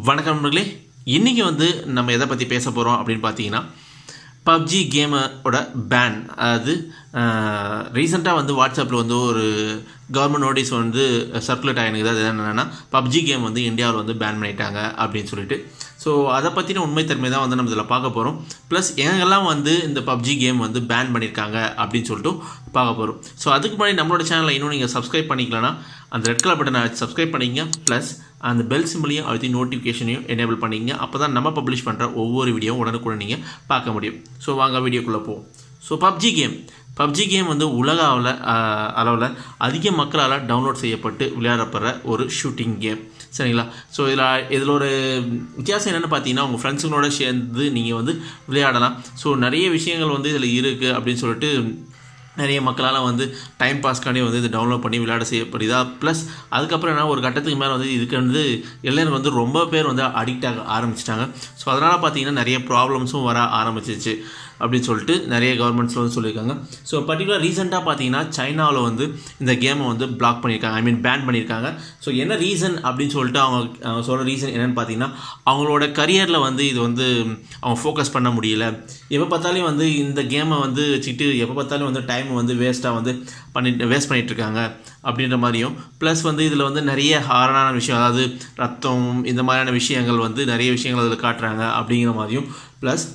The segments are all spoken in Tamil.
வணக்கம் நண்பர்களே, இன்றைக்கி நம்ம எதை பற்றி பேச போகிறோம் அப்படின்னு பார்த்தீங்கன்னா PUBG கேமோட பேன். அதாவது ரீசெண்டாக வாட்ஸ்அப்பில் ஒரு கவர்மெண்ட் நோட்டீஸ் சர்க்குலேட் ஆகினுக்குது. அது என்னென்னா PUBG கேம் இந்தியாவில் பேன் பண்ணிட்டாங்க அப்படின்னு சொல்லிட்டு. ஸோ அதை பற்றின உண்மைத்தன்மை தான் நம்ம இதில் பார்க்க போகிறோம். ப்ளஸ் எங்கெல்லாம் இந்த PUBG கேம் பேன் பண்ணியிருக்காங்க அப்படின்னு சொல்லிட்டு பார்க்க போகிறோம். ஸோ அதுக்கு முன்னாடி நம்மளோட சேனலை இன்னும் நீங்கள் சப்ஸ்கிரைப் பண்ணிக்கலன்னா அந்த ரெட் கலர் பட்டனை சப்ஸ்கிரைப் பண்ணிங்க. ப்ளஸ் அந்த பெல் சிம்பிளையும் அழுத்தி நோட்டிஃபிகேஷனையும் எனேபிள் பண்ணிங்க. அப்போ தான் நம்ம பப்ளிஷ் பண்ணுற ஒவ்வொரு வீடியோவும் உடனுக்குடன் நீங்கள் பார்க்க முடியும். ஸோ வாங்க வீடியோக்குள்ளே போவோம். ஸோ PUBG கேம் உலக அளவில் அதிக மக்களால் டவுன்லோட் செய்யப்பட்டு விளையாடப்படுற ஒரு ஷூட்டிங் கேம். சரிங்களா? ஸோ இதில் ஒரு வித்தியாசம் என்னென்னு பார்த்தீங்கன்னா, உங்கள் ஃப்ரெண்ட்ஸுங்களோட சேர்ந்து நீங்கள் விளையாடலாம். ஸோ நிறைய விஷயங்கள் இதில் இருக்குது அப்படின்னு சொல்லிட்டு நிறைய மக்களால் டைம் பாஸ்க்காண்டி இது டவுன்லோட் பண்ணி விளையாட செய்யப்படுதா. ப்ளஸ் அதுக்கப்புறம் என்ன, ஒரு கட்டத்துக்கு மேலே இதுக்கு எல்லாரும் ரொம்ப பேர் அடிக்ட் ஆக ஆரம்பிச்சிட்டாங்க. ஸோ அதனால் பார்த்தீங்கன்னா நிறைய ப்ராப்ளம்ஸும் வர ஆரம்பிச்சிச்சு அப்படின்னு சொல்லிட்டு நிறைய கவர்மெண்ட்ஸில் சொல்லியிருக்காங்க. ஸோ பர்டிகுலர் ரீசெண்டாக பார்த்தீங்கன்னா சைனாவில் இந்த கேமை பிளாக் பண்ணியிருக்காங்க, பேன் பண்ணியிருக்காங்க. ஸோ என்ன ரீசன் அப்படின்னு சொல்லிட்டு அவங்க சொல்கிற ரீசன் என்னென்னு பார்த்தீங்கன்னா, அவங்களோட கரியரில் இது அவங்க ஃபோக்கஸ் பண்ண முடியல. எப்போ பார்த்தாலும் இந்த கேமை வச்சுக்கிட்டு எப்போ பார்த்தாலும் டைம் வேஸ்ட் பண்ணிகிட்ருக்காங்க அப்படின்ற மாதிரியும். ப்ளஸ் இதில் நிறைய ஹாரனான விஷயம், அதாவது ரத்தம் இந்த மாதிரியான விஷயங்கள் நிறைய விஷயங்கள் அதில் காட்டுறாங்க அப்படிங்கிற மாதிரியும். ப்ளஸ்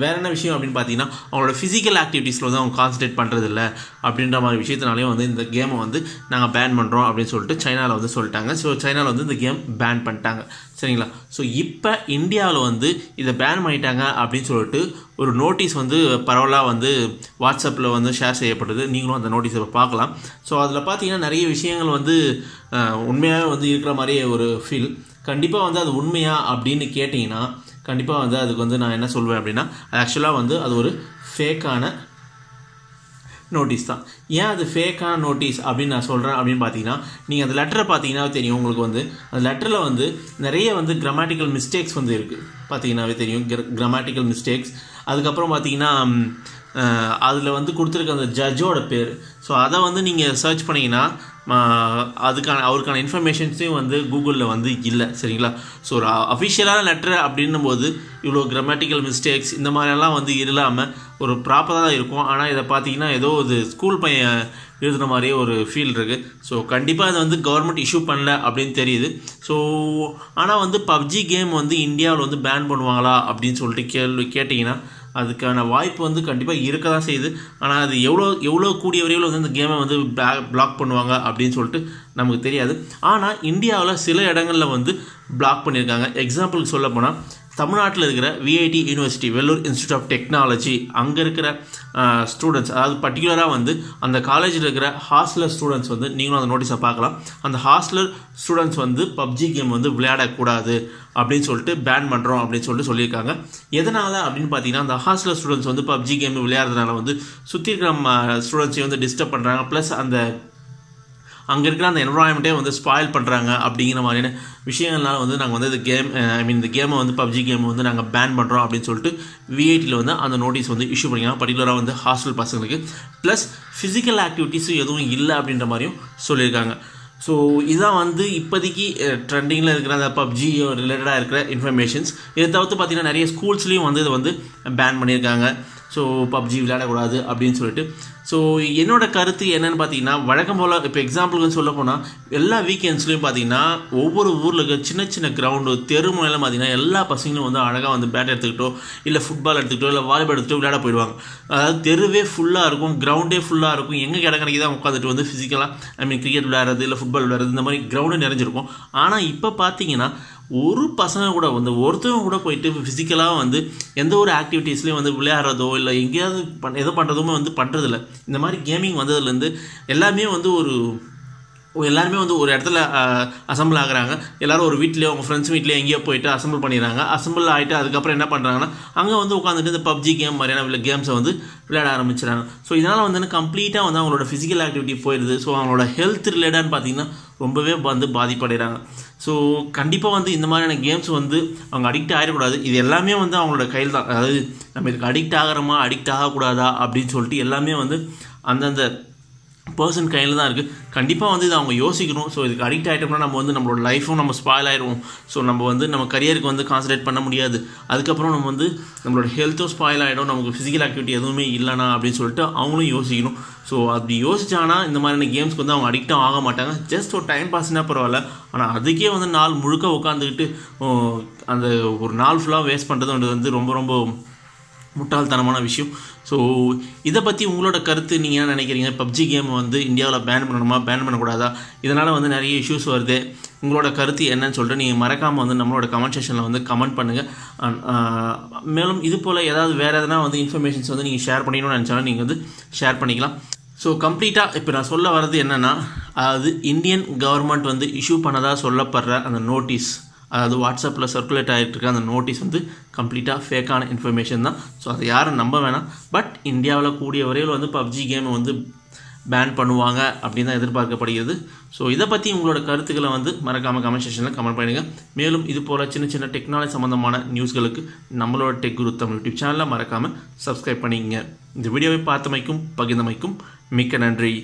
வேறு என்ன விஷயம் அப்படின்னு பார்த்தீங்கன்னா, அவங்களோட ஃபிசிக்கல் ஆக்டிவிட்டீஸில் அவங்க கான்சன்ட்ரேட் பண்ணுறதில்ல அப்படின்ற மாதிரி விஷயத்தினாலேயும் இந்த கேமை நாங்கள் பேன் பண்ணுறோம் அப்படின்னு சொல்லிட்டு சைனாவில் சொல்லிட்டாங்க. ஸோ சைனாவில் இந்த கேம் பேன் பண்ணிட்டாங்க. சரிங்களா? ஸோ இப்போ இந்தியாவில் இதை பேன் பண்ணிட்டாங்க அப்படின்னு சொல்லிட்டு ஒரு நோட்டீஸ் பரவலாக வாட்ஸ்அப்பில் ஷேர் செய்யப்பட்டது. நீங்களும் அந்த நோட்டீஸை பார்க்கலாம். ஸோ அதில் பார்த்தீங்கன்னா நிறைய விஷயங்கள் உண்மையாக இருக்கிற மாதிரியே ஒரு ஃபீல். கண்டிப்பாக அது உண்மையா அப்படின்னு கேட்டிங்கன்னா, கண்டிப்பாக அதுக்கு நான் என்ன சொல்வேன் அப்படின்னா, அது ஆக்சுவலாக அது ஒரு ஃபேக்கான நோட்டீஸ் தான். ஏன் அது ஃபேக்கான நோட்டீஸ் அப்படின்னு நான் சொல்கிறேன் அப்படின்னு பார்த்தீங்கன்னா, நீங்கள் அந்த லெட்டரை பார்த்தீங்கன்னா தெரியும். உங்களுக்கு அந்த லெட்டரில் நிறைய கிராமட்டிக்கல் மிஸ்டேக்ஸ் இருக்குது. பார்த்தீங்கன்னாவே தெரியும் கிராமட்டிக்கல் மிஸ்டேக்ஸ். அதுக்கப்புறம் பார்த்தீங்கன்னா அதில் கொடுத்துருக்க அந்த ஜட்ஜோட பேர். ஸோ அதை நீங்கள் சர்ச் பண்ணிங்கன்னா அவருக்கான இன்ஃபர்மேஷன்ஸையும் கூகுளில் இல்லை. சரிங்களா? ஸோ ஒரு அஃபிஷியலான லெட்டர் அப்படின்னும் போது இவ்வளோ கிராமட்டிக்கல் மிஸ்டேக்ஸ் இந்த மாதிரிலாம் இல்லாமல் ஒரு ப்ராப்பராக தான் இருக்கும். ஆனால் இதை பார்த்தீங்கன்னா ஏதோ ஒரு ஸ்கூல் பையன் எழுதுன மாதிரியே ஒரு ஃபீல் இருக்குது. ஸோ கண்டிப்பாக இது கவர்மெண்ட் இஷ்யூ பண்ணல அப்படின்னு தெரியுது. ஸோ ஆனால் PUBG கேம் இந்தியாவில் பேன் பண்ணுவாங்களா அப்படின்னு சொல்லிட்டு கேட்டிங்கன்னா, அதுக்கான வாய்ப்பு கண்டிப்பாக இருக்க தான் செய்யுது. ஆனால் அது எவ்வளோ கூடிய விரைவில் இந்த கேமை பிளாக் பண்ணுவாங்க அப்படின்னு சொல்லிட்டு நமக்கு தெரியாது. ஆனால் இந்தியாவில் சில இடங்களில் பிளாக் பண்ணியிருக்காங்க. எக்ஸாம்பிளுக்கு சொல்ல போனால், தமிழ்நாட்டில் இருக்கிற VIT university, Vellore institute of technology, அங்கே இருக்கிற ஸ்டூடெண்ட்ஸ், அதாவது பர்டிகுலராக அந்த காலேஜில் இருக்கிற ஹாஸ்டலர் ஸ்டூடெண்ட்ஸ் நீங்களும் அந்த நோட்டீஸை பார்க்கலாம். அந்த ஹாஸ்டலர் ஸ்டூடெண்ட்ஸ் PUBG கேம் விளையாடக்கூடாது அப்படின்னு சொல்லிட்டு பேன் பண்ணுறோம் அப்படின்னு சொல்லிட்டு சொல்லியிருக்காங்க. எதனால் அப்படின்னு பார்த்தீங்கன்னா, அந்த ஹாஸ்டலர் ஸ்டூடெண்ட்ஸ் PUBG கேம் விளையாடுறதுனால சுற்றி இருக்கிற ஸ்டூடெண்ட்ஸையும் டிஸ்டர்ப் பண்ணுறாங்க. ப்ளஸ் அங்கே இருக்கிற அந்த என்வரான்மெண்ட்டே ஸ்பாயில் பண்ணுறாங்க அப்படிங்கிற மாதிரியான விஷயங்கள்னால நாங்கள் இந்த கேம் இந்த கேமை PUBG கேமை நாங்கள் பேன் பண்ணுறோம் அப்படின்னு சொல்லிட்டு VITயில் அந்த நோட்டீஸ் இஷ்யூ பண்ணிக்கலாம். பர்டிகுலராக ஹாஸ்டல் பசங்களுக்கு. ப்ளஸ் ஃபிசிக்கல் ஆக்டிவிட்டீஸும் எதுவும் இல்லை அப்படின்ற மாதிரியும் சொல்லியிருக்காங்க. ஸோ இதுதான் இப்போதைக்கு ட்ரெண்டிங்கில் இருக்கிற அந்த PUBG ரிலேட்டடாக இருக்கிற இன்ஃபர்மேஷன்ஸ். இதை தவிர்த்து பார்த்தீங்கன்னா நிறைய ஸ்கூல்ஸ்லேயும் இதை பேன் பண்ணியிருக்காங்க. ஸோ PUBG விளையாடக்கூடாது அப்படின்னு சொல்லிட்டு. ஸோ என்னோடய கருத்து என்னென்னு பார்த்தீங்கன்னா, வழக்கம் போல் இப்போ எக்ஸாம்பிளுக்குன்னு சொல்ல போனால், எல்லா வீக்கெண்ட்ஸ்லையும் பார்த்தீங்கன்னா ஒவ்வொரு ஊரில் இருக்க சின்ன சின்ன கிரவுண்டு தெருமுனையில் பார்த்தீங்கன்னா எல்லா பசங்களும் அழகாக பேட் எடுத்துக்கிட்டோ இல்லை ஃபுட்பால் எடுத்துக்கிட்டோ இல்லை வாலிபால் எடுத்துகிட்டோ விளையாட போயிடுவாங்க. அதாவது தெருவே ஃபுல்லாக இருக்கும், கிரவுண்டே ஃபுல்லாக இருக்கும். எங்கே இடம் கிடைக்கி தான் உட்காந்துட்டு ஃபிசிக்கலாக கிரிக்கெட் விளையாடுறது இல்லை ஃபுட்பால் விளையாடுறது இந்த மாதிரி கிரவுண்டு நிறைஞ்சிருக்கும். ஆனால் இப்போ பார்த்தீங்கன்னா ஒரு பசங்க கூட ஒருத்தவங்க கூட போயிட்டு ஃபிசிக்கலாக எந்த ஒரு ஆக்டிவிட்டீஸ்லேயும் விளையாடுறதோ இல்லை எங்கேயாவது எதோ பண்ணுறதுமே பண்ணுறதில்ல. இந்த மாதிரி கேமிங் வந்ததுலேருந்து எல்லாருமே எல்லாருமே ஒரு இடத்துல அசம்பிள் ஆகுறாங்க. எல்லோரும் ஒரு வீட்லேயோ அவங்க ஃப்ரெண்ட்ஸ் வீட்லேயோ எங்கேயோ போயிட்டு அசம்பிள் பண்ணிடுறாங்க. அசம்பிள் ஆகிட்டு அதுக்கப்புறம் என்ன பண்ணுறாங்கன்னா, அங்கே உட்காந்துட்டு இந்த PUBG கேம் மாதிரியான கேம்ஸை விளையாட ஆரம்பிச்சுறாங்க. ஸோ இதனால் கம்ப்ளீட்டாக அவங்களோட ஃபிசிக்கல் ஆக்டிவிட்டி போயிடுது. ஸோ அவங்களோட ஹெல்த் ரிலேட்டடான்னு பார்த்தீங்கன்னா ரொம்பவே பாதிப்படைகிறாங்க. ஸோ கண்டிப்பாக இந்த மாதிரியான கேம்ஸ் அவங்க அடிக்ட் ஆகிடக்கூடாது. இது எல்லாமே அவங்களோட கையில் தான். அதாவது நம்ம இதுக்கு அடிக்ட் ஆகிறோமா அடிக்ட் ஆகக்கூடாதா அப்படின்னு சொல்லிட்டு எல்லாமே அந்தந்த பர்சன் கையில் தான் இருக்குது. கண்டிப்பாக வந்து இதை அவங்க யோசிக்கணும். ஸோ இதுக்கு அடிக்ட் ஆகிட்டோம்னா நம்ம வந்து நம்மளோட லைஃப்பும் நம்ம ஸ்பாயில் ஆகிடுவோம். ஸோ நம்ம வந்து நம்ம கரியருக்கு வந்து கான்சன்ட்ரேட் பண்ண முடியாது. அதுக்கப்புறம் நம்ம வந்து நம்மளோட ஹெல்த்தும் ஸ்பாயில் ஆகிடும், நமக்கு ஃபிசிக்கல் ஆக்டிவிட்டி எதுவுமே இல்லைனா அப்படின்னு சொல்லிட்டு அவங்களும் யோசிக்கணும். ஸோ அப்படி யோசிச்சாங்கன்னா இந்த மாதிரியான கேம்ஸ்க்கு வந்து அவங்க அடிக்டும் ஆக மாட்டாங்க. ஜஸ்ட் ஒரு டைம் பாஸ்னா பரவாயில்ல. ஆனால் அதுக்கே வந்து நாள் முழுக்க உட்காந்துக்கிட்டு அந்த ஒரு நாள் ஃபுல்லாக வேஸ்ட் பண்ணுறது வந்து ரொம்ப ரொம்ப முட்டாள்தனமான விஷயம். ஸோ இதை பற்றி உங்களோட கருத்து நீங்கள் என்ன நினைக்கிறீங்க? பப்ஜி கேம் வந்து இந்தியாவில் பேன் பண்ணணுமா, பேன் பண்ணக்கூடாதா? இதனால் வந்து நிறைய இஷ்யூஸ் வருது. உங்களோட கருத்து என்னன்னு சொல்லிட்டு நீங்கள் மறக்காமல் வந்து நம்மளோட கமெண்ட் செக்ஷனில் வந்து கமெண்ட் பண்ணுங்கள். மேலும் இது போல் ஏதாவது வேறு எதனா வந்து இன்ஃபர்மேஷன்ஸ் வந்து நீங்கள் ஷேர் பண்ணிக்கணும்னு நினச்சாலும் நீங்கள் வந்து ஷேர் பண்ணிக்கலாம். ஸோ கம்ப்ளீட்டாக இப்போ நான் சொல்ல வர்றது என்னென்னா, அதாவது இந்தியன் கவர்மெண்ட் வந்து இஷ்யூ பண்ணதாக சொல்லப்படுற அந்த நோட்டீஸ், அதாவது வாட்ஸ்அப்பில் சர்க்குலேட் ஆகிட்டு இருக்க அந்த நோட்டீஸ் வந்து கம்ப்ளீட்டாக ஃபேக்கான இன்ஃபர்மேஷன் தான். ஸோ அதை யாரும் நம்ப வேணாம். பட் இந்தியாவில் கூடிய வரையில் வந்து பப்ஜி கேமை வந்து பேன் பண்ணுவாங்க அப்படின்னு தான் எதிர்பார்க்கப்படுகிறது. ஸோ இதை பற்றி உங்களோட கருத்துக்களை வந்து மறக்காமல் கமெண்ட் செக்ஷனில் கமெண்ட் பண்ணுங்கள். மேலும் இது போல் சின்ன சின்ன டெக்னாலஜி சம்மந்தமான நியூஸ்களுக்கு நம்மளோட டெக் குரு தமிழ் யூடியூப் சேனலில் மறக்காமல் சப்ஸ்கிரைப் பண்ணிக்கங்க. இந்த வீடியோவை பார்த்தமைக்கும் பகிர்ந்தமைக்கும் மிக்க நன்றி.